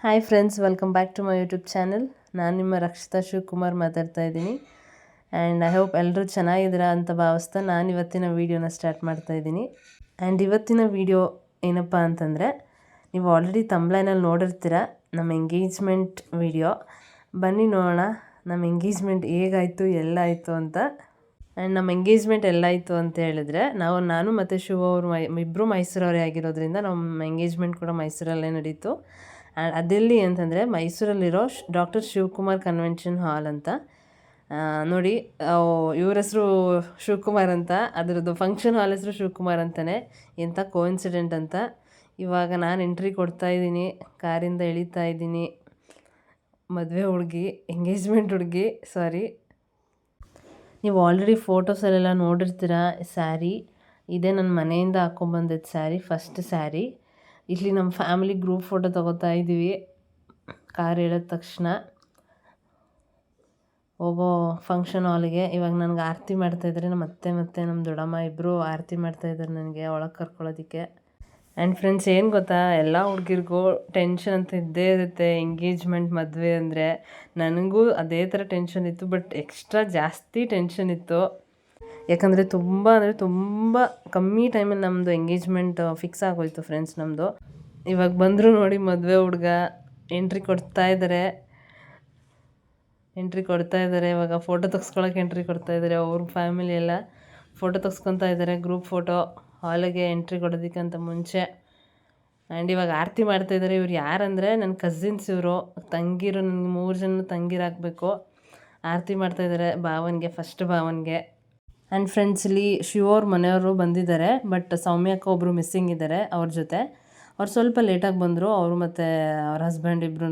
Hi friends, welcome back to my YouTube channel. ನಾನು ನಿಮ್ಮ ರಕ್ಷಿತಾ ಶಿವಕುಮಾರ್ ಮಾತಾಡ್ತಾ ಇದ್ದೀನಿ. ಆ್ಯಂಡ್ ಐ ಹೋಪ್ ಎಲ್ಲರೂ ಚೆನ್ನಾಗಿದ್ದೀರಾ ಅಂತ ಭಾವಿಸ್ತಾ ನಾನು ಇವತ್ತಿನ ವೀಡಿಯೋನ ಸ್ಟಾರ್ಟ್ ಮಾಡ್ತಾ ಇದ್ದೀನಿ. ಆ್ಯಂಡ್ ಇವತ್ತಿನ ವೀಡಿಯೋ ಏನಪ್ಪ ಅಂತಂದರೆ, ನೀವು ಆಲ್ರೆಡಿ ತಮ್ಬ್ಲೈನಲ್ಲಿ ನೋಡಿರ್ತೀರ ನಮ್ಮ ಎಂಗೇಜ್ಮೆಂಟ್ ವೀಡಿಯೋ. ಬನ್ನಿ ನೋಡೋಣ ನಮ್ಮ ಎಂಗೇಜ್ಮೆಂಟ್ ಹೇಗಾಯಿತು, ಎಲ್ಲಾಯಿತು ಅಂತ. ಆ್ಯಂಡ್ ನಮ್ಮ ಎಂಗೇಜ್ಮೆಂಟ್ ಎಲ್ಲಾಯಿತು ಅಂತ ಹೇಳಿದ್ರೆ, ನಾನು ಮತ್ತು ಶಿವ ಅವರು ಇಬ್ಬರು ಮೈಸೂರವರೇ ಆಗಿರೋದ್ರಿಂದ ನಮ್ಮ ಎಂಗೇಜ್ಮೆಂಟ್ ಕೂಡ ಮೈಸೂರಲ್ಲೇ ನಡೀತು. ಆ್ಯಂಡ್ ಅದೆಲ್ಲಿ ಅಂತಂದರೆ, ಮೈಸೂರಲ್ಲಿರೋ ಡಾಕ್ಟರ್ ಶಿವಕುಮಾರ್ ಕನ್ವೆನ್ಷನ್ ಹಾಲ್ ಅಂತ. ನೋಡಿ, ಇವ್ರ ಹೆಸರು ಶಿವಕುಮಾರ್ ಅಂತ, ಅದರದ್ದು ಫಂಕ್ಷನ್ ಹಾಲ್ ಹೆಸರು ಶಿವಕುಮಾರ್ ಅಂತಲೇ. ಎಂಥ ಕೋಇನ್ಸಿಡೆಂಟ್ ಅಂತ. ಇವಾಗ ನಾನು ಎಂಟ್ರಿ ಕೊಡ್ತಾಯಿದ್ದೀನಿ, ಕಾರಿಂದ ಇಳಿತಾ ಇದ್ದೀನಿ. ಮದುವೆ ಹುಡುಗಿ, ಎಂಗೇಜ್ಮೆಂಟ್ ಹುಡುಗಿ ಸಾರಿ. ನೀವು ಆಲ್ರೆಡಿ ಫೋಟೋಸಲ್ಲೆಲ್ಲ ನೋಡಿರ್ತೀರ ಸ್ಯಾರಿ. ಇದೇ ನನ್ನ ಮನೆಯಿಂದ ಹಾಕ್ಕೊಂಬಂದಿದ್ದು ಸ್ಯಾರಿ, ಫಸ್ಟ್ ಸ್ಯಾರಿ. ಇಲ್ಲಿ ನಮ್ಮ ಫ್ಯಾಮಿಲಿ ಗ್ರೂಪ್ ಫೋಟೋ ತೊಗೋತಾ ಇದ್ದೀವಿ ಕಾರ್ ಹೇಳಿದ ತಕ್ಷಣ. ಹೋಗೋ ಫಂಕ್ಷನ್ ಹಾಲಿಗೆ ಇವಾಗ ನನಗೆ ಆರತಿ ಮಾಡ್ತಾಯಿದ್ದಾರೆ. ನಮ್ಮ ಅತ್ತೆ ಮತ್ತು ನಮ್ಮ ದೊಡ್ಡಮ್ಮ ಇಬ್ಬರು ಆರತಿ ಮಾಡ್ತಾಯಿದ್ದಾರೆ ನನಗೆ ಒಳಗೆ ಕರ್ಕೊಳ್ಳೋದಕ್ಕೆ. ಆ್ಯಂಡ್ ಫ್ರೆಂಡ್ಸ್, ಏನು ಗೊತ್ತಾ, ಎಲ್ಲ ಹುಡುಗಿರ್ಗೂ ಟೆನ್ಷನ್ ಅಂತ ಇದ್ದೇ ಇರುತ್ತೆ ಎಂಗೇಜ್ಮೆಂಟ್ ಮದುವೆ ಅಂದರೆ. ನನಗೂ ಅದೇ ಥರ ಟೆನ್ಷನ್ ಇತ್ತು, ಬಟ್ ಎಕ್ಸ್ಟ್ರಾ ಜಾಸ್ತಿ ಟೆನ್ಷನ್ ಇತ್ತು. ಯಾಕಂದರೆ ತುಂಬ ಕಮ್ಮಿ ಟೈಮಲ್ಲಿ ನಮ್ಮದು ಎಂಗೇಜ್ಮೆಂಟ್ ಫಿಕ್ಸ್ ಆಗೋಯ್ತು ಫ್ರೆಂಡ್ಸ್ ನಮ್ಮದು. ಇವಾಗ ಬಂದರು ನೋಡಿ ಮದುವೆ ಹುಡುಗ ಎಂಟ್ರಿ ಕೊಡ್ತಾ ಇದ್ದಾರೆ. ಇವಾಗ ಫೋಟೋ ತೆಗ್ಸ್ಕೊಳಕ್ಕೆ ಎಂಟ್ರಿ ಕೊಡ್ತಾ ಇದ್ದಾರೆ. ಅವ್ರ ಫ್ಯಾಮಿಲಿ ಎಲ್ಲ ಫೋಟೋ ತೆಗ್ಸ್ಕೊತಾ ಇದ್ದಾರೆ, ಗ್ರೂಪ್ ಫೋಟೋ. ಹಾಲಿಗೆ ಎಂಟ್ರಿ ಕೊಡೋದಕ್ಕಂತ ಮುಂಚೆ. ಆ್ಯಂಡ್ ಇವಾಗ ಆರತಿ ಮಾಡ್ತಾಯಿದ್ದಾರೆ. ಇವ್ರು ಯಾರಂದರೆ ನನ್ನ ಕಸಿನ್ಸ್. ಇವರು ತಂಗಿರು, ನನಗೆ 3 ಜನ ತಂಗಿರಾಗಬೇಕು. ಆರತಿ ಮಾಡ್ತಾಯಿದ್ದಾರೆ ಭಾವನಿಗೆ, ಫಸ್ಟ್ ಭಾವನಿಗೆ. ಆ್ಯಂಡ್ ಫ್ರೆಂಡ್ಸ್, ಇಲ್ಲಿ ಶಿವವ್ರ ಮನೆಯವರು ಬಂದಿದ್ದಾರೆ, ಬಟ್ ಸೌಮ್ಯಕ್ಕ ಒಬ್ಬರು ಮಿಸ್ಸಿಂಗ್ ಇದ್ದಾರೆ ಅವ್ರ ಜೊತೆ. ಅವ್ರು ಸ್ವಲ್ಪ ಲೇಟಾಗಿ ಬಂದರು. ಅವರು ಮತ್ತು ಅವ್ರ ಹಸ್ಬೆಂಡ್ ಇಬ್ಬರೂ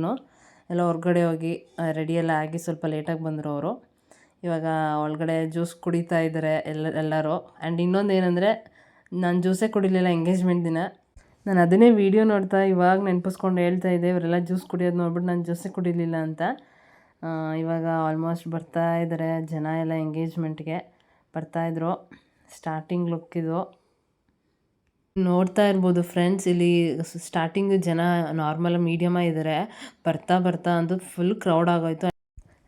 ಎಲ್ಲ ಹೊರಗಡೆ ಹೋಗಿ ರೆಡಿಯೆಲ್ಲ ಆಗಿ ಸ್ವಲ್ಪ ಲೇಟಾಗಿ ಬಂದರು ಅವರು. ಇವಾಗ ಒಳಗಡೆ ಜ್ಯೂಸ್ ಕುಡಿತಾ ಇದ್ದಾರೆ ಎಲ್ಲರೂ. ಆ್ಯಂಡ್ ಇನ್ನೊಂದು ಏನಂದರೆ, ನಾನು ಜ್ಯೂಸೇ ಕುಡಿಲಿಲ್ಲ ಎಂಗೇಜ್ಮೆಂಟ್ ದಿನ. ನಾನು ಅದನ್ನೇ ವೀಡಿಯೋ ನೋಡ್ತಾ ಇವಾಗ ನೆನಪಿಸ್ಕೊಂಡು ಹೇಳ್ತಾ ಇದ್ದೆ, ಇವರೆಲ್ಲ ಜ್ಯೂಸ್ ಕುಡಿಯೋದು ನೋಡ್ಬಿಟ್ಟು ನಾನು ಜ್ಯೂಸೇ ಕುಡಿಲಿಲ್ಲ ಅಂತ. ಇವಾಗ ಆಲ್ಮೋಸ್ಟ್ ಬರ್ತಾ ಇದ್ದಾರೆ ಜನ ಎಲ್ಲ, ಎಂಗೇಜ್ಮೆಂಟ್ಗೆ ಬರ್ತಾಯಿದ್ರು. ಸ್ಟಾರ್ಟಿಂಗ್ ಲುಕ್ ಇದು ನೋಡ್ತಾ ಇರ್ಬೋದು ಫ್ರೆಂಡ್ಸ್. ಇಲ್ಲಿ ಸ್ಟಾರ್ಟಿಂಗ್ ಜನ ನಾರ್ಮಲ್ ಮೀಡಿಯಮ ಇದ್ದಾರೆ. ಬರ್ತಾ ಅಂತೂ ಫುಲ್ ಕ್ರೌಡ್ ಆಗೋಯ್ತು.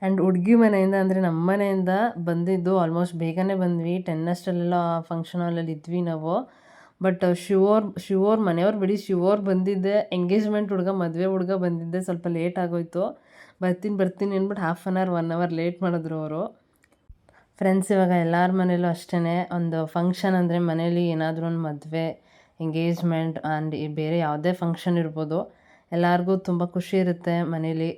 ಆ್ಯಂಡ್ ಹುಡುಗಿ ಮನೆಯಿಂದ ಅಂದರೆ ನಮ್ಮ ಮನೆಯಿಂದ ಬಂದಿದ್ದು ಆಲ್ಮೋಸ್ಟ್ ಬೇಗನೆ ಬಂದ್ವಿ. 10 ಅಷ್ಟರಲ್ಲೆಲ್ಲ ಫಂಕ್ಷನ್ ಹಾಲಲ್ಲಿ ಇದ್ವಿ ನಾವು. ಬಟ್ ಶಿವೋರ್ ಮನೆಯವ್ರು ಬಿಡಿ, ಶಿವೋರ್ ಬಂದಿದ್ದೆ, ಎಂಗೇಜ್ಮೆಂಟ್ ಹುಡುಗ ಮದುವೆ ಹುಡುಗ ಬಂದಿದ್ದೆ ಸ್ವಲ್ಪ ಲೇಟ್ ಆಗೋಯ್ತು. ಬರ್ತೀನಿ ಅಂದ್ಬಿಟ್ಟು 1/2 hour 1 hour ಲೇಟ್ ಮಾಡಿದ್ರು ಅವರು. ಫ್ರೆಂಡ್ಸ್, ಇವಾಗ ಎಲ್ಲರ ಮನೇಲೂ ಅಷ್ಟೇ, ಒಂದು ಫಂಕ್ಷನ್ ಅಂದರೆ ಮನೇಲಿ ಏನಾದರೂ ಒಂದು ಮದುವೆ, ಎಂಗೇಜ್ಮೆಂಟ್ ಆ್ಯಂಡ್ ಬೇರೆ ಯಾವುದೇ ಫಂಕ್ಷನ್ ಇರ್ಬೋದು, ಎಲ್ಲರಿಗೂ ತುಂಬ ಖುಷಿ ಇರುತ್ತೆ ಮನೇಲಿ.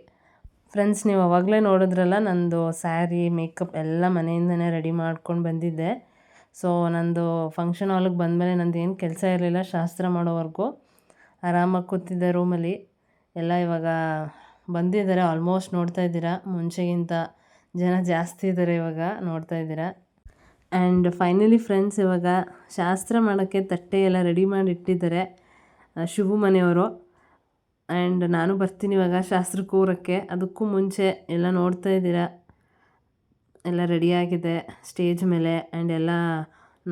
ಫ್ರೆಂಡ್ಸ್, ನೀವು ಅವಾಗಲೇ ನೋಡಿದ್ರಲ್ಲ ನಂದು ಸ್ಯಾರಿ, ಮೇಕಪ್ ಎಲ್ಲ ಮನೆಯಿಂದನೇ ರೆಡಿ ಮಾಡ್ಕೊಂಡು ಬಂದಿದ್ದೆ. ಸೊ ನಂದು ಫಂಕ್ಷನ್ ಹಾಲಿಗೆ ಬಂದಮೇಲೆ ನಂದು ಏನು ಕೆಲಸ ಇರಲಿಲ್ಲ. ಶಾಸ್ತ್ರ ಮಾಡೋವರೆಗೂ ಆರಾಮಾಗಿ ಕೂತಿದ್ದೆ ರೂಮಲ್ಲಿ. ಎಲ್ಲ ಇವಾಗ ಬಂದಿದ್ದಾರೆ ಆಲ್ಮೋಸ್ಟ್, ನೋಡ್ತಾ ಇದ್ದೀರಾ. ಮುಂಚೆಗಿಂತ ಜನ ಜಾಸ್ತಿ ಇದ್ದಾರೆ ಇವಾಗ, ನೋಡ್ತಾ ಇದ್ದೀರಾ. ಆ್ಯಂಡ್ ಫೈನಲಿ ಫ್ರೆಂಡ್ಸ್, ಇವಾಗ ಶಾಸ್ತ್ರ ಮಾಡೋಕ್ಕೆ ತಟ್ಟೆ ಎಲ್ಲ ರೆಡಿ ಮಾಡಿ ಇಟ್ಟಿದ್ದಾರೆ ಶಿವು ಮನೆಯವರು. ಆ್ಯಂಡ್ ನಾನು ಬರ್ತೀನಿ ಇವಾಗ ಶಾಸ್ತ್ರಕ್ಕೆ ಕೂರಕ್ಕೆ. ಅದಕ್ಕೂ ಮುಂಚೆ ಎಲ್ಲ ನೋಡ್ತಾ ಇದ್ದೀರಾ, ಎಲ್ಲ ರೆಡಿಯಾಗಿದೆ ಸ್ಟೇಜ್ ಮೇಲೆ. ಆ್ಯಂಡ್ ಎಲ್ಲ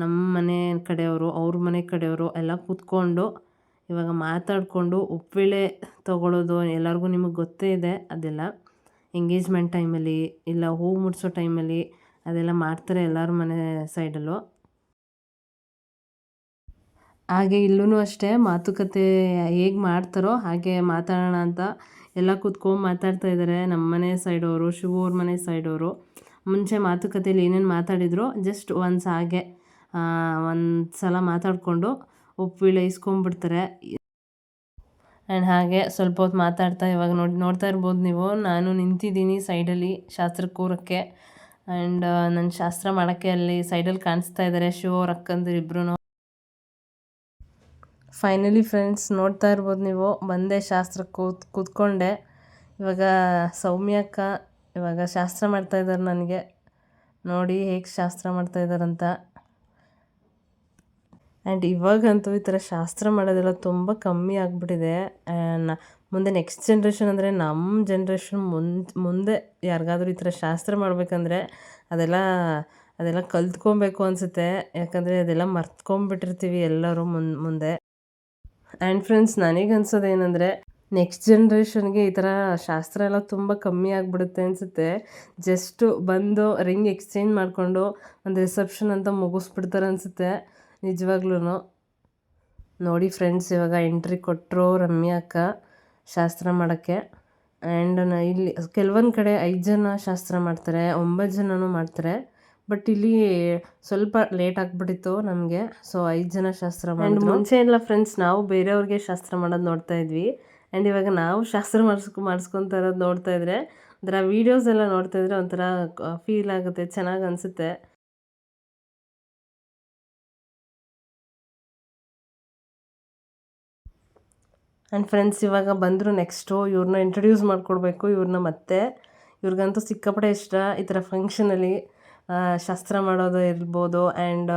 ನಮ್ಮ ಮನೆ ಕಡೆಯವರು, ಅವ್ರ ಮನೆ ಕಡೆಯವರು ಎಲ್ಲ ಕೂತ್ಕೊಂಡು ಇವಾಗ ಮಾತಾಡಿಕೊಂಡು ಉಪ್ಪಿಳೆ ತೊಗೊಳೋದು ಎಲ್ಲರಿಗೂ ನಿಮಗೆ ಗೊತ್ತೇ ಇದೆ. ಅದೆಲ್ಲ ಎಂಗೇಜ್ಮೆಂಟ್ ಟೈಮಲ್ಲಿ ಇಲ್ಲ ಹೂ ಮುಡಿಸೋ ಟೈಮಲ್ಲಿ ಅದೆಲ್ಲ ಮಾಡ್ತಾರೆ ಎಲ್ಲರ ಮನೆ ಸೈಡಲ್ಲೂ. ಹಾಗೆ ಇಲ್ಲೂ ಅಷ್ಟೇ, ಮಾತುಕತೆ ಹೇಗೆ ಮಾಡ್ತಾರೋ ಹಾಗೆ ಮಾತಾಡೋಣ ಅಂತ ಎಲ್ಲ ಕೂತ್ಕೊಂಡು ಮಾತಾಡ್ತಾ ಇದ್ದಾರೆ ನಮ್ಮ ಮನೆ ಸೈಡವರು, ಶಿವವ್ರ ಮನೆ ಸೈಡವರು. ಮುಂಚೆ ಮಾತುಕತೆಯಲ್ಲಿ ಏನೇನು ಮಾತಾಡಿದ್ರು ಜಸ್ಟ್ ಒನ್ಸ್ ಹಾಗೆ ಒಂದು ಸಲ ಮಾತಾಡಿಕೊಂಡು ಒಪ್ಪಿಳೆ ಇಸ್ಕೊಂಡ್ಬಿಡ್ತಾರೆ. ಆ್ಯಂಡ್ ಹಾಗೆ ಸ್ವಲ್ಪ ಹೊತ್ತು ಮಾತಾಡ್ತಾ ಇವಾಗ ನೋಡ್ತಾ ಇರ್ಬೋದು ನೀವು, ನಾನು ನಿಂತಿದ್ದೀನಿ ಸೈಡಲ್ಲಿ ಶಾಸ್ತ್ರಕ್ಕೆ ಕೂರಕ್ಕೆ. ಆ್ಯಂಡ್ ನನ್ನ ಶಾಸ್ತ್ರ ಮಾಡೋಕ್ಕೆ ಅಲ್ಲಿ ಸೈಡಲ್ಲಿ ಕಾಣಿಸ್ತಾ ಇದ್ದಾರೆ ಶಿವವ್ರ ಅಕ್ಕಂದಿರು ಇಬ್ಬರೂ. ಫೈನಲಿ ಫ್ರೆಂಡ್ಸ್, ನೋಡ್ತಾ ಇರ್ಬೋದು ನೀವು, ಬಂದೆ ಶಾಸ್ತ್ರಕ್ಕೆ ಕೂತ್ಕೊಂಡೆ. ಇವಾಗ ಸೌಮ್ಯಕ್ಕ ಇವಾಗ ಶಾಸ್ತ್ರ ಮಾಡ್ತಾಯಿದ್ದಾರೆ ನನಗೆ. ನೋಡಿ ಹೇಗೆ ಶಾಸ್ತ್ರ ಮಾಡ್ತಾಯಿದ್ದಾರಂತ. ಆ್ಯಂಡ್ ಇವಾಗಂತೂ ಈ ಥರ ಶಾಸ್ತ್ರ ಮಾಡೋದೆಲ್ಲ ತುಂಬ ಕಮ್ಮಿ ಆಗಿಬಿಟ್ಟಿದೆ. ಮುಂದೆ ನೆಕ್ಸ್ಟ್ ಜನ್ರೇಷನ್ ಅಂದರೆ ನಮ್ಮ ಜನ್ರೇಷನ್ ಮುಂದೆ ಯಾರಿಗಾದ್ರೂ ಈ ಥರ ಶಾಸ್ತ್ರ ಮಾಡಬೇಕಂದ್ರೆ ಅದೆಲ್ಲ ಕಲ್ತ್ಕೊಬೇಕು ಅನಿಸುತ್ತೆ. ಯಾಕಂದರೆ ಅದೆಲ್ಲ ಮರ್ತ್ಕೊಂಡ್ಬಿಟ್ಟಿರ್ತೀವಿ ಎಲ್ಲರೂ ಮುಂದೆ. ಆ್ಯಂಡ್ ಫ್ರೆಂಡ್ಸ್, ನನಗೆ ಅನ್ಸೋದೇನೆಂದರೆ, ನೆಕ್ಸ್ಟ್ ಜನ್ರೇಷನ್ಗೆ ಈ ಥರ ಶಾಸ್ತ್ರ ಎಲ್ಲ ತುಂಬ ಕಮ್ಮಿ ಆಗಿಬಿಡುತ್ತೆ ಅನಿಸುತ್ತೆ. ಜಸ್ಟು ಬಂದು ರಿಂಗ್ ಎಕ್ಸ್ಚೇಂಜ್ ಮಾಡಿಕೊಂಡು ಒಂದು ರಿಸೆಪ್ಷನ್ ಅಂತ ಮುಗಿಸ್ಬಿಡ್ತಾರೆ ಅನಿಸುತ್ತೆ ನಿಜವಾಗ್ಲೂ. ನೋಡಿ ಫ್ರೆಂಡ್ಸ್, ಇವಾಗ ಎಂಟ್ರಿ ಕೊಟ್ಟರು ರಮ್ಯಾ ಅಕ್ಕ ಶಾಸ್ತ್ರ ಮಾಡೋಕ್ಕೆ. ಆ್ಯಂಡ್ ಇಲ್ಲಿ ಕೆಲವೊಂದು ಕಡೆ 5 ಜನ ಶಾಸ್ತ್ರ ಮಾಡ್ತಾರೆ, 9 ಜನನೂ ಮಾಡ್ತಾರೆ. ಬಟ್ ಇಲ್ಲಿ ಸ್ವಲ್ಪ ಲೇಟ್ ಆಗಿಬಿಟ್ಟಿತ್ತು ನಮಗೆ, ಸೊ 5 ಜನ ಶಾಸ್ತ್ರ ಮಾಡಿದ್ರು. ಮುಂಚೆ ಎಲ್ಲ ಫ್ರೆಂಡ್ಸ್ ನಾವು ಬೇರೆಯವ್ರಿಗೆ ಶಾಸ್ತ್ರ ಮಾಡೋದು ನೋಡ್ತಾ ಇದ್ವಿ. ಆ್ಯಂಡ್ ಇವಾಗ ನಾವು ಶಾಸ್ತ್ರ ಮಾಡಿಸ್ಕೊತಾ ಇರೋದು ನೋಡ್ತಾ ಇದ್ರೆ, ಒಂಥರ ವೀಡಿಯೋಸ್ ಎಲ್ಲ ನೋಡ್ತಾ ಇದ್ರೆ ಒಂಥರ ಫೀಲ್ ಆಗುತ್ತೆ, ಚೆನ್ನಾಗಿ ಅನಿಸುತ್ತೆ. ಆ್ಯಂಡ್ ಫ್ರೆಂಡ್ಸ್ ಇವಾಗ ಬಂದರು ನೆಕ್ಸ್ಟು ಇವ್ರನ್ನ ಇಂಟ್ರೊಡ್ಯೂಸ್ ಮಾಡಿಕೊಡ್ಬೇಕು. ಇವ್ರಿಗಂತೂ ಸಿಕ್ಕಾಪಟ್ಟೆ ಇಷ್ಟ ಈ ಥರ ಫಂಕ್ಷನಲ್ಲಿ ಶಾಸ್ತ್ರ ಮಾಡೋದು ಇರ್ಬೋದು, ಆ್ಯಂಡ್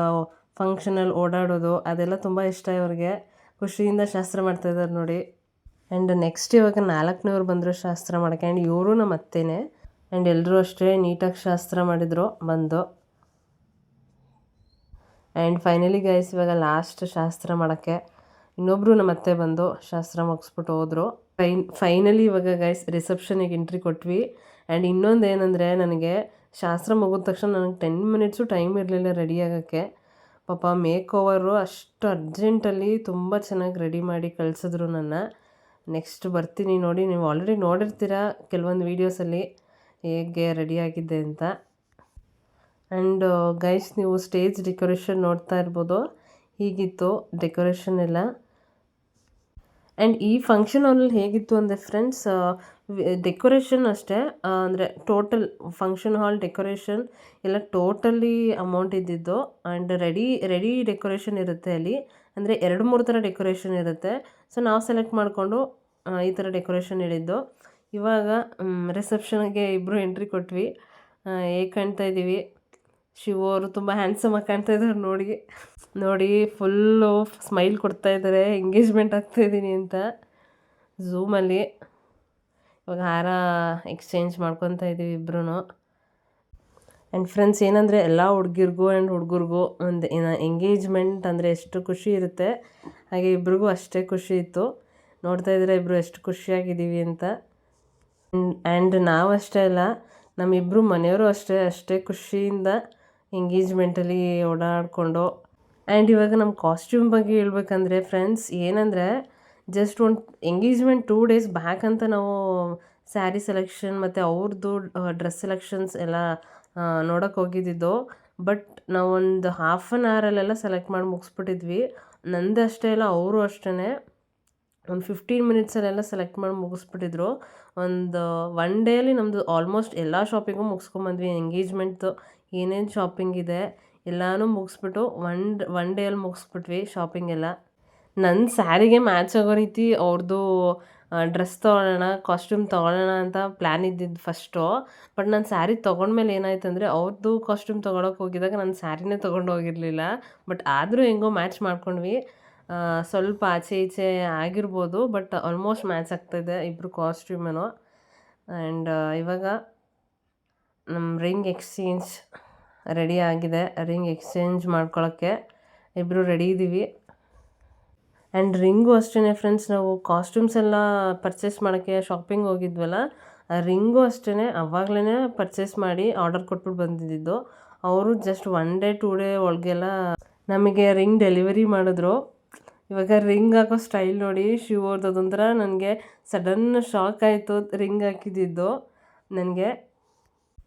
ಫಂಕ್ಷನಲ್ಲಿ ಓಡಾಡೋದು ಅದೆಲ್ಲ ತುಂಬ ಇಷ್ಟ ಇವ್ರಿಗೆ. ಖುಷಿಯಿಂದ ಶಾಸ್ತ್ರ ಮಾಡ್ತಾಯಿದ್ದಾರೆ ನೋಡಿ. ಆ್ಯಂಡ್ ನೆಕ್ಸ್ಟ್ ಇವಾಗ 4ನೇವ್ರು ಬಂದರು ಶಾಸ್ತ್ರ ಮಾಡೋಕ್ಕೆ. ಆ್ಯಂಡ್ ಇವರು ನಮ್ಮ ಅತ್ತೆನೇ. ಆ್ಯಂಡ್ ಎಲ್ಲರೂ ಅಷ್ಟೇ ನೀಟಾಗಿ ಶಾಸ್ತ್ರ ಮಾಡಿದರು ಬಂದು. ಆ್ಯಂಡ್ ಫೈನಲಿ ಗೈಸ್ ಇವಾಗ ಲಾಸ್ಟ್ ಶಾಸ್ತ್ರ ಮಾಡೋಕ್ಕೆ ಇನ್ನೊಬ್ಬರು ನಮ್ಮ ಅತ್ತೆ ಬಂದು ಶಾಸ್ತ್ರ ಮುಗಿಸ್ಬಿಟ್ಟು ಹೋದರು. ಫೈನಲಿ ಇವಾಗ ಗೈಸ್ ರಿಸೆಪ್ಷನಿಗೆ ಎಂಟ್ರಿ ಕೊಟ್ವಿ. ಆ್ಯಂಡ್ ಇನ್ನೊಂದು ಏನಂದರೆ, ನನಗೆ ಶಾಸ್ತ್ರ ಮುಗಿದ ತಕ್ಷಣ ನನಗೆ 10 ಮಿನಿಟ್ಸು ಟೈಮ್ ಇರಲಿಲ್ಲ ರೆಡಿ ಆಗೋಕ್ಕೆ. ಪಾಪ ಮೇಕ್ ಓವರು ಅಷ್ಟು ಅರ್ಜೆಂಟಲ್ಲಿ ತುಂಬ ಚೆನ್ನಾಗಿ ರೆಡಿ ಮಾಡಿ ಕಳಿಸಿದ್ರು ನನ್ನ. ನೆಕ್ಸ್ಟ್ ಬರ್ತೀನಿ ನೋಡಿ, ನೀವು ಆಲ್ರೆಡಿ ನೋಡಿರ್ತೀರ ಕೆಲವೊಂದು ವೀಡಿಯೋಸಲ್ಲಿ ಹೇಗೆ ರೆಡಿಯಾಗಿದ್ದೆ ಅಂತ. ಆ್ಯಂಡ್ ಗೈಸ್ ನೀವು ಸ್ಟೇಜ್ ಡೆಕೋರೇಷನ್ ನೋಡ್ತಾ ಇರ್ಬೋದು, ಹೀಗಿತ್ತು ಡೆಕೋರೇಷನ್ ಎಲ್ಲ. ಆ್ಯಂಡ್ ಈ ಫಂಕ್ಷನ್ ಹಾಲಲ್ಲಿ ಹೇಗಿತ್ತು ಅಂದರೆ ಫ್ರೆಂಡ್ಸ್, ಡೆಕೋರೇಷನ್ ಅಷ್ಟೇ, ಅಂದರೆ ಟೋಟಲ್ ಫಂಕ್ಷನ್ ಹಾಲ್ ಡೆಕೋರೇಷನ್ ಎಲ್ಲ ಟೋಟಲಿ ಅಮೌಂಟ್ ಇದ್ದಿದ್ದು. ಆ್ಯಂಡ್ ರೆಡಿ ಡೆಕೋರೇಷನ್ ಇರುತ್ತೆ ಅಲ್ಲಿ, ಅಂದರೆ 2-3 ಥರ ಡೆಕೋರೇಷನ್ ಇರುತ್ತೆ. ಸೊ ನಾವು ಸೆಲೆಕ್ಟ್ ಮಾಡಿಕೊಂಡು ಈ ಥರ ಡೆಕೋರೇಷನ್ ಹೇಳಿದ್ದು. ಇವಾಗ ರಿಸೆಪ್ಷನ್ಗೆ ಇಬ್ಬರು ಎಂಟ್ರಿ ಕೊಟ್ವಿ. ಹೇಗೆ ಕಾಣ್ತಾ ಇದ್ದೀವಿ, ಶಿವ ಅವರು ತುಂಬ ಹ್ಯಾಂಡ್ಸಮಾಗಿ ಕಾಣ್ತಾ ಇದ್ದಾರೆ ನೋಡಿ ಫುಲ್ಲು ಸ್ಮೈಲ್ ಕೊಡ್ತಾ ಇದ್ದಾರೆ, ಎಂಗೇಜ್ಮೆಂಟ್ ಆಗ್ತಾಯಿದ್ದೀನಿ ಅಂತ ಝೂಮಲ್ಲಿ. ಇವಾಗ ಹಾರ ಎಕ್ಸ್ಚೇಂಜ್ ಮಾಡ್ಕೊತಾ ಇದ್ದೀವಿ ಇಬ್ಬರೂ. ಆ್ಯಂಡ್ ಫ್ರೆಂಡ್ಸ್ ಏನಂದರೆ, ಎಲ್ಲ ಹುಡುಗಿರ್ಗೂ ಆ್ಯಂಡ್ ಹುಡುಗರಿಗೂ ಒಂದು ಎಂಗೇಜ್ಮೆಂಟ್ ಅಂದರೆ ಎಷ್ಟು ಖುಷಿ ಇರುತ್ತೆ, ಹಾಗೆ ಇಬ್ರಿಗೂ ಅಷ್ಟೇ ಖುಷಿ ಇತ್ತು. ನೋಡ್ತಾ ಇದ್ರೆ ಇಬ್ಬರು ಎಷ್ಟು ಖುಷಿಯಾಗಿದ್ದೀವಿ ಅಂತ. ಆ್ಯಂಡ್ ನಾವು ಅಷ್ಟೇ ಅಲ್ಲ, ನಮ್ಮಿಬ್ಬರು ಮನೆಯವರು ಅಷ್ಟೇ ಖುಷಿಯಿಂದ ಎಂಗೇಜ್ಮೆಂಟಲ್ಲಿ ಓಡಾಡಿಕೊಂಡು. ಆ್ಯಂಡ್ ಇವಾಗ ನಮ್ಮ ಕಾಸ್ಟ್ಯೂಮ್ ಬಗ್ಗೆ ಹೇಳ್ಬೇಕಂದ್ರೆ ಫ್ರೆಂಡ್ಸ್, ಏನಂದರೆ ಜಸ್ಟ್ ಒಂದು ಎಂಗೇಜ್ಮೆಂಟ್ 2 ಡೇಸ್ ಬ್ಯಾಕ್ ಅಂತ ನಾವು ಸ್ಯಾರಿ ಸೆಲೆಕ್ಷನ್ ಮತ್ತು ಅವ್ರದ್ದು ಡ್ರೆಸ್ ಸೆಲೆಕ್ಷನ್ಸ್ ಎಲ್ಲ ನೋಡೋಕೆ ಹೋಗಿದ್ದಿದ್ದು. ಬಟ್ ನಾವೊಂದು 1/2 ಅವರಲ್ಲೆಲ್ಲ ಸೆಲೆಕ್ಟ್ ಮಾಡಿ ಮುಗಿಸ್ಬಿಟ್ಟಿದ್ವಿ. ನಂದು ಅಷ್ಟೇ ಅಲ್ಲ, ಅವರು ಅಷ್ಟೇ ಒಂದು 15 ಮಿನಿಟ್ಸಲ್ಲೆಲ್ಲ ಸೆಲೆಕ್ಟ್ ಮಾಡಿ ಮುಗಿಸ್ಬಿಟ್ಟಿದ್ರು. ಒಂದು 1 ಡೇಯಲ್ಲಿ ನಮ್ಮದು ಆಲ್ಮೋಸ್ಟ್ ಎಲ್ಲ ಶಾಪಿಂಗು ಮುಗಿಸ್ಕೊಂಬಂದ್ವಿ. ಎಂಗೇಜ್ಮೆಂಟ್ದು ಏನೇನು ಶಾಪಿಂಗ್ ಇದೆ ಎಲ್ಲನೂ ಮುಗಿಸ್ಬಿಟ್ಟು ಒನ್ ಡೇಯಲ್ಲಿ ಮುಗಿಸ್ಬಿಟ್ವಿ ಶಾಪಿಂಗ್ ಎಲ್ಲ. ನನ್ನ ಸ್ಯಾರಿಗೆ ಮ್ಯಾಚ್ ಆಗೋ ರೀತಿ ಅವ್ರದ್ದು ಡ್ರೆಸ್ ತೊಗೊಳ್ಳೋಣ, ಕಾಸ್ಟ್ಯೂಮ್ ತೊಗೊಳ್ಳೋಣ ಅಂತ ಪ್ಲ್ಯಾನ್ ಇದ್ದಿದ್ದು ಫಸ್ಟು. ಬಟ್ ನಾನು ಸ್ಯಾರಿ ತೊಗೊಂಡ್ಮೇಲೆ ಏನಾಯ್ತು ಅಂದರೆ, ಅವ್ರದ್ದು ಕಾಸ್ಟ್ಯೂಮ್ ತೊಗೊಳಕ್ಕೆ ಹೋಗಿದಾಗ ನಾನು ಸ್ಯಾರಿನೇ ತೊಗೊಂಡು ಹೋಗಿರಲಿಲ್ಲ. ಬಟ್ ಆದರೂ ಹೆಂಗೋ ಮ್ಯಾಚ್ ಮಾಡ್ಕೊಂಡ್ವಿ. ಸ್ವಲ್ಪ ಆಚೆ ಈಚೆ ಆಗಿರ್ಬೋದು, ಬಟ್ ಆಲ್ಮೋಸ್ಟ್ ಮ್ಯಾಚ್ ಆಗ್ತಾಯಿದೆ ಇಬ್ಬರು ಕಾಸ್ಟ್ಯೂಮನು. ಆ್ಯಂಡ್ ಇವಾಗ ನಮ್ಮ ರಿಂಗ್ ಎಕ್ಸ್ಚೇಂಜ್ ರೆಡಿ ಆಗಿದೆ. ರಿಂಗ್ ಎಕ್ಸ್ಚೇಂಜ್ ಮಾಡ್ಕೊಳ್ಳೋಕ್ಕೆ ಇಬ್ಬರು ರೆಡಿ ಇದ್ದೀವಿ. ಆ್ಯಂಡ್ ರಿಂಗು ಅಷ್ಟೇ ಫ್ರೆಂಡ್ಸ್, ನಾವು ಕಾಸ್ಟ್ಯೂಮ್ಸ್ ಎಲ್ಲ ಪರ್ಚೇಸ್ ಮಾಡೋಕ್ಕೆ ಶಾಪಿಂಗ್ ಹೋಗಿದ್ವಲ್ಲ, ಆ ರಿಂಗು ಅಷ್ಟೇ ಆವಾಗಲೇ ಪರ್ಚೇಸ್ ಮಾಡಿ ಆರ್ಡರ್ ಕೊಟ್ಬಿಟ್ಟು ಬಂದಿದ್ದು. ಅವರು ಜಸ್ಟ್ 1 ಡೇ 2 ಡೇ ಒಳಗೆಲ್ಲ ನಮಗೆ ರಿಂಗ್ ಡೆಲಿವರಿ ಮಾಡಿದ್ರು. ಇವಾಗ ರಿಂಗ್ ಹಾಕೋ ಸ್ಟೈಲ್ ನೋಡಿ ಶಿವ ಅವ್ರದ್ದು, ಅದೊಂಥರ ನನಗೆ ಸಡನ್ ಶಾಕ್ ಆಯಿತು ರಿಂಗ್ ಹಾಕಿದ್ದಿದ್ದು ನನಗೆ.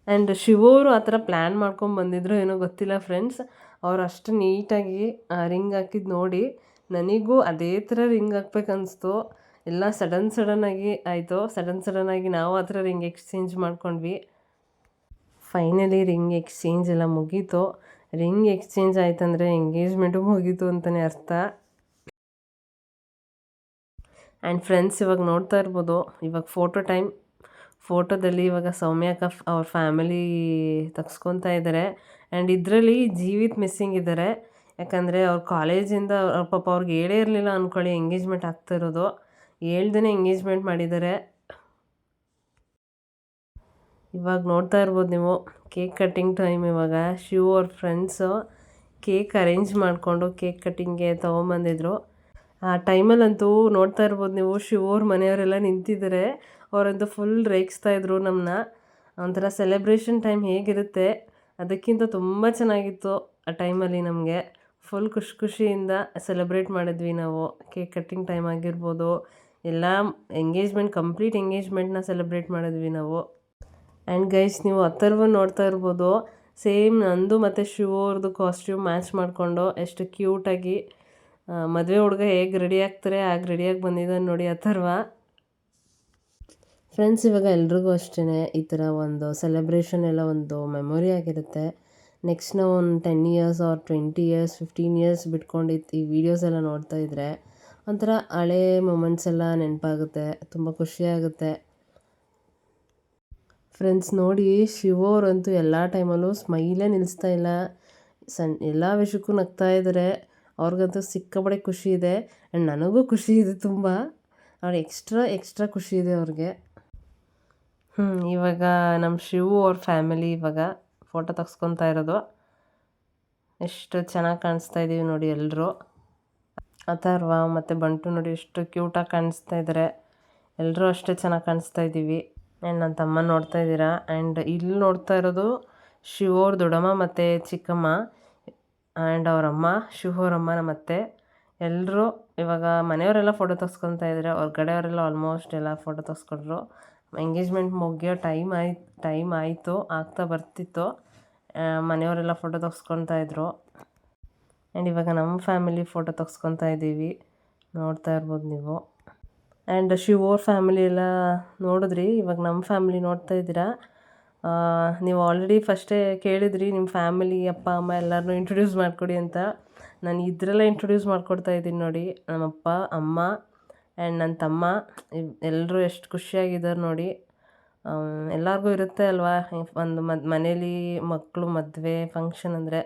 ಆ್ಯಂಡ್ ಶಿವ ಅವರು ಆ ಥರ ಪ್ಲ್ಯಾನ್ ಮಾಡ್ಕೊಂಡು ಬಂದಿದ್ರು ಏನೋ ಗೊತ್ತಿಲ್ಲ ಫ್ರೆಂಡ್ಸ್. ಅವ್ರು ಅಷ್ಟು ನೀಟಾಗಿ ರಿಂಗ್ ಹಾಕಿದ್ದು ನೋಡಿ ನನಗೂ ಅದೇ ಥರ ರಿಂಗ್ ಹಾಕ್ಬೇಕನ್ನಿಸ್ತು. ಎಲ್ಲ ಸಡನ್ನಾಗಿ ಆಯಿತು. ಸಡನ್ನಾಗಿ ನಾವು ಆ ಥರ ರಿಂಗ್ ಎಕ್ಸ್ಚೇಂಜ್ ಮಾಡ್ಕೊಂಡ್ವಿ. ಫೈನಲಿ ರಿಂಗ್ ಎಕ್ಸ್ಚೇಂಜ್ ಎಲ್ಲ ಮುಗೀತು. ರಿಂಗ್ ಎಕ್ಸ್ಚೇಂಜ್ ಆಯ್ತಂದರೆ ಎಂಗೇಜ್ಮೆಂಟು ಮುಗೀತು ಅಂತಲೇ ಅರ್ಥ. ಆ್ಯಂಡ್ ಫ್ರೆಂಡ್ಸ್ ಇವಾಗ ನೋಡ್ತಾ ಇರ್ಬೋದು, ಇವಾಗ ಫೋಟೋ ಟೈಮ್. ಫೋಟೋದಲ್ಲಿ ಇವಾಗ ಸೌಮ್ಯಕ್ಕ ಅವ್ರ ಫ್ಯಾಮಿಲಿ ತೆಗ್ಸ್ಕೊತಾ ಇದ್ದಾರೆ. ಆ್ಯಂಡ್ ಇದರಲ್ಲಿ ಜೀವಿತ್ ಮಿಸ್ಸಿಂಗ್ ಇದ್ದಾರೆ. ಯಾಕಂದರೆ ಅವ್ರ ಕಾಲೇಜಿಂದ ಪಾಪ ಅವ್ರಿಗೆ ಹೇಳೇ ಇರಲಿಲ್ಲ ಅಂದ್ಕೊಳ್ಳಿ ಎಂಗೇಜ್ಮೆಂಟ್ ಆಗ್ತಾ ಇರೋದು. ಹೇಳ್ದೇ ಎಂಗೇಜ್ಮೆಂಟ್ ಮಾಡಿದ್ದಾರೆ. ಇವಾಗ ನೋಡ್ತಾ ಇರ್ಬೋದು ನೀವು, ಕೇಕ್ ಕಟ್ಟಿಂಗ್ ಟೈಮ್. ಇವಾಗ ಶಿವ ಅವ್ರ ಫ್ರೆಂಡ್ಸು ಕೇಕ್ ಅರೇಂಜ್ ಮಾಡಿಕೊಂಡು ಕೇಕ್ ಕಟ್ಟಿಂಗ್ಗೆ ತೊಗೊಂಬಂದಿದ್ರು. ಆ ಟೈಮಲ್ಲಂತೂ ನೋಡ್ತಾ ಇರ್ಬೋದು ನೀವು, ಶಿವೋರ್ ಮನೆಯವರೆಲ್ಲ ನಿಂತಿದ್ದಾರೆ. ಅವರಂತೂ ಫುಲ್ ರೇಗಿಸ್ತಾಯಿದ್ರು ನಮ್ಮನ್ನ. ಒಂಥರ ಸೆಲೆಬ್ರೇಷನ್ ಟೈಮ್ ಹೇಗಿರುತ್ತೆ ಅದಕ್ಕಿಂತ ತುಂಬ ಚೆನ್ನಾಗಿತ್ತು ಆ ಟೈಮಲ್ಲಿ. ನಮಗೆ ಫುಲ್ ಖುಷಿಯಿಂದ ಸೆಲೆಬ್ರೇಟ್ ಮಾಡಿದ್ವಿ ನಾವು. ಕೇಕ್ ಕಟ್ಟಿಂಗ್ ಟೈಮ್ ಆಗಿರ್ಬೋದು, ಎಲ್ಲ ಕಂಪ್ಲೀಟ್ ಎಂಗೇಜ್ಮೆಂಟ್ನ ಸೆಲೆಬ್ರೇಟ್ ಮಾಡಿದ್ವಿ ನಾವು. ಆ್ಯಂಡ್ ಗೈಸ್, ನೀವು ಅಥರ್ವ ನೋಡ್ತಾ ಇರ್ಬೋದು, ಸೇಮ್ ನಂದು ಮತ್ತು ಶಿವೋರ್ದು ಕಾಸ್ಟ್ಯೂಮ್ ಮ್ಯಾಚ್ ಮಾಡಿಕೊಂಡು ಎಷ್ಟು ಕ್ಯೂಟಾಗಿ ಮದುವೆ ಹುಡುಗ ಹೇಗೆ ರೆಡಿ ಆಗ್ತಾರೆ ಹಾಗೆ ರೆಡಿಯಾಗಿ ಬಂದಿದ್ದಾನೆ ನೋಡಿ ಅಥರ್ವ. ಫ್ರೆಂಡ್ಸ್, ಇವಾಗ ಎಲ್ರಿಗೂ ಅಷ್ಟೇ ಈ ಥರ ಒಂದು ಸೆಲೆಬ್ರೇಷನ್ ಎಲ್ಲ ಒಂದು ಮೆಮೊರಿ ಆಗಿರುತ್ತೆ. ನೆಕ್ಸ್ಟ್ ನಾವು ಒಂದು 10 ಇಯರ್ಸ್ ಆರ್ 20 ಇಯರ್ಸ್ 15 ಇಯರ್ಸ್ ಬಿಟ್ಕೊಂಡಿದ್ದು ಈ ವೀಡಿಯೋಸ್ ಎಲ್ಲ ನೋಡ್ತಾ ಇದ್ದರೆ ಒಂಥರ ಹಳೇ ಮೂಮೆಂಟ್ಸ್ ಎಲ್ಲ ನೆನಪಾಗುತ್ತೆ, ತುಂಬ ಖುಷಿಯಾಗುತ್ತೆ. ಫ್ರೆಂಡ್ಸ್ ನೋಡಿ, ಶಿವೋರಂತೂ ಎಲ್ಲ ಟೈಮಲ್ಲೂ ಸ್ಮೈಲೇ ನಿಲ್ಲಿಸ್ತಾ ಇಲ್ಲ. ಎಲ್ಲ ವಿಷಯಕ್ಕೂ ನಗ್ತಾ ಇದ್ದಾರೆ. ಅವ್ರಿಗಂತೂ ಸಿಕ್ಕಾಪಟ್ಟೆ ಖುಷಿ ಇದೆ. ಆ್ಯಂಡ್ ನನಗೂ ಖುಷಿ ಇದೆ ತುಂಬ. ಅವ್ರು ಎಕ್ಸ್ಟ್ರಾ ಖುಷಿ ಇದೆ ಅವ್ರಿಗೆ. ಇವಾಗ ನಮ್ಮ ಶಿವು ಅವ್ರ ಫ್ಯಾಮಿಲಿ ಇವಾಗ ಫೋಟೋ ತೆಗ್ಸ್ಕೊತಾ ಇರೋದು. ಎಷ್ಟು ಚೆನ್ನಾಗಿ ಕಾಣಿಸ್ತಾ ಇದ್ದೀವಿ ನೋಡಿ ಎಲ್ಲರೂ. ಅಥರ್ವ ಮತ್ತು ಬಂಟು ನೋಡಿ ಎಷ್ಟು ಕ್ಯೂಟಾಗಿ ಕಾಣಿಸ್ತಾ ಇದ್ದಾರೆ. ಎಲ್ಲರೂ ಅಷ್ಟೇ ಚೆನ್ನಾಗಿ ಕಾಣಿಸ್ತಾ ಇದ್ದೀವಿ. ಆ್ಯಂಡ್ ನನ್ನ ತಮ್ಮ ನೋಡ್ತಾ ಇದ್ದೀರಾ. ಆ್ಯಂಡ್ ಇಲ್ಲಿ ನೋಡ್ತಾ ಇರೋದು ಶಿವೋರ್ ದೊಡ್ಡಮ್ಮ ಮತ್ತು ಚಿಕ್ಕಮ್ಮ ಆ್ಯಂಡ್ ಅವರಮ್ಮ, ಶಿವೋರಮ್ಮ ನಮ್ಮತ್ತೆ. ಎಲ್ಲರೂ ಇವಾಗ ಮನೆಯವರೆಲ್ಲ ಫೋಟೋ ತೆಗ್ಸ್ಕೊತಾ ಇದ್ದಾರೆ. ಹೊರ್ಗಡೆಯವರೆಲ್ಲ ಆಲ್ಮೋಸ್ಟ್ ಎಲ್ಲ ಫೋಟೋ ತೆಗ್ಸ್ಕೊಂಡ್ರು. ಎಂಗೇಜ್ಮೆಂಟ್ ಮುಗಿಯೋ ಟೈಮ್ ಆಯಿತು, ಆಗ್ತಾ ಬರ್ತಿತ್ತು. ಮನೆಯವರೆಲ್ಲ ಫೋಟೋ ತೆಗ್ಸ್ಕೊತಾ ಇದ್ರು. ಆ್ಯಂಡ್ ಇವಾಗ ನಮ್ಮ ಫ್ಯಾಮಿಲಿ ಫೋಟೋ ತೆಗ್ಸ್ಕೊತಾ ಇದ್ದೀವಿ, ನೋಡ್ತಾ ಇರ್ಬೋದು ನೀವು. ಆ್ಯಂಡ್ ಶಿವೋರ್ ಫ್ಯಾಮಿಲಿ ಎಲ್ಲ ನೋಡಿದ್ರಿ, ಇವಾಗ ನಮ್ಮ ಫ್ಯಾಮಿಲಿ ನೋಡ್ತಾ ಇದ್ದೀರಾ. ನೀವು ಆಲ್ರೆಡಿ ಫಸ್ಟೇ ಕೇಳಿದ್ರಿ ನಿಮ್ಮ ಫ್ಯಾಮಿಲಿ ಅಪ್ಪ ಅಮ್ಮ ಎಲ್ಲರನ್ನೂ ಇಂಟ್ರೊಡ್ಯೂಸ್ ಮಾಡಿಕೊಡಿ ಅಂತ. ನಾನು ಇದರಲ್ಲೇ ಇಂಟ್ರೊಡ್ಯೂಸ್ ಮಾಡಿಕೊಡ್ತಾ ಇದ್ದೀನಿ ನೋಡಿ. ನಮ್ಮಪ್ಪ ಅಮ್ಮ ಆ್ಯಂಡ್ ನನ್ನ ತಮ್ಮ ಎಲ್ಲರೂ ಎಷ್ಟು ಖುಷಿಯಾಗಿದ್ದಾರೆ ನೋಡಿ. ಎಲ್ಲರಿಗೂ ಇರುತ್ತೆ ಅಲ್ವಾ, ಒಂದು ಮನೇಲಿ ಮಕ್ಕಳು ಮದುವೆ ಫಂಕ್ಷನ್ ಅಂದರೆ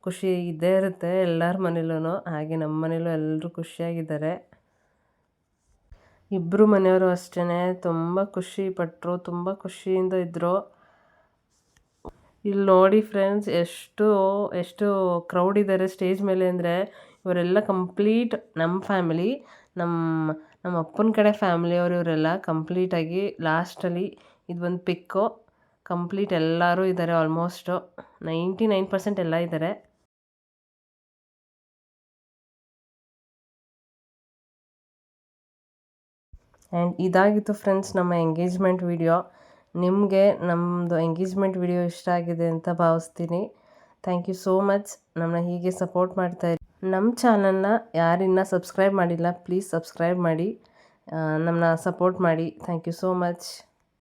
ಖುಷಿ ಇದ್ದೇ ಇರುತ್ತೆ ಎಲ್ಲರ ಮನೇಲೂ. ಹಾಗೆ ನಮ್ಮ ಮನೇಲೂ ಎಲ್ಲರೂ ಖುಷಿಯಾಗಿದ್ದಾರೆ. ಇಬ್ಬರು ಮನೆಯವರು ಅಷ್ಟೇ ತುಂಬ ಖುಷಿಪಟ್ಟರು, ತುಂಬ ಖುಷಿಯಿಂದ ಇದ್ದರು. ಇಲ್ಲಿ ನೋಡಿ ಫ್ರೆಂಡ್ಸ್, ಎಷ್ಟು ಕ್ರೌಡ್ ಇದ್ದಾರೆ ಸ್ಟೇಜ್ ಮೇಲೆ ಅಂದರೆ, ಇವರೆಲ್ಲ ಕಂಪ್ಲೀಟ್ ನಮ್ಮ ಫ್ಯಾಮಿಲಿ, ನಮ್ಮ ಅಪ್ಪನ ಕಡೆ ಫ್ಯಾಮಿಲಿಯವರು. ಇವರೆಲ್ಲ ಕಂಪ್ಲೀಟಾಗಿ ಲಾಸ್ಟಲ್ಲಿ ಇದು ಒಂದು ಪಿಕ್ಕು. ಕಂಪ್ಲೀಟ್ ಎಲ್ಲರೂ ಇದ್ದಾರೆ, ಆಲ್ಮೋಸ್ಟು 99% ಎಲ್ಲ ಇದ್ದಾರೆ. ಆ್ಯಂಡ್ ಇದಾಗಿತ್ತು ಫ್ರೆಂಡ್ಸ್ ನಮ್ಮ ಎಂಗೇಜ್ಮೆಂಟ್ ವಿಡಿಯೋ. ನಿಮಗೆ ನಮ್ಮದು ಎಂಗೇಜ್ಮೆಂಟ್ ವಿಡಿಯೋ ಇಷ್ಟ ಆಗಿದೆ ಅಂತ ಭಾವಿಸ್ತೀನಿ. Thank you so much. ನಮ್ಮನ್ನ ಹೀಗೆ ಸಪೋರ್ಟ್ ಮಾಡ್ತಾಯಿರಿ. ನಮ್ಮ ಚಾನಲ್ನ ಯಾರಿನ್ನ ಸಬ್ಸ್ಕ್ರೈಬ್ ಮಾಡಿಲ್ಲ, ಪ್ಲೀಸ್ ಸಬ್ಸ್ಕ್ರೈಬ್ ಮಾಡಿ, ನಮ್ಮನ್ನ ಸಪೋರ್ಟ್ ಮಾಡಿ. Thank you so much.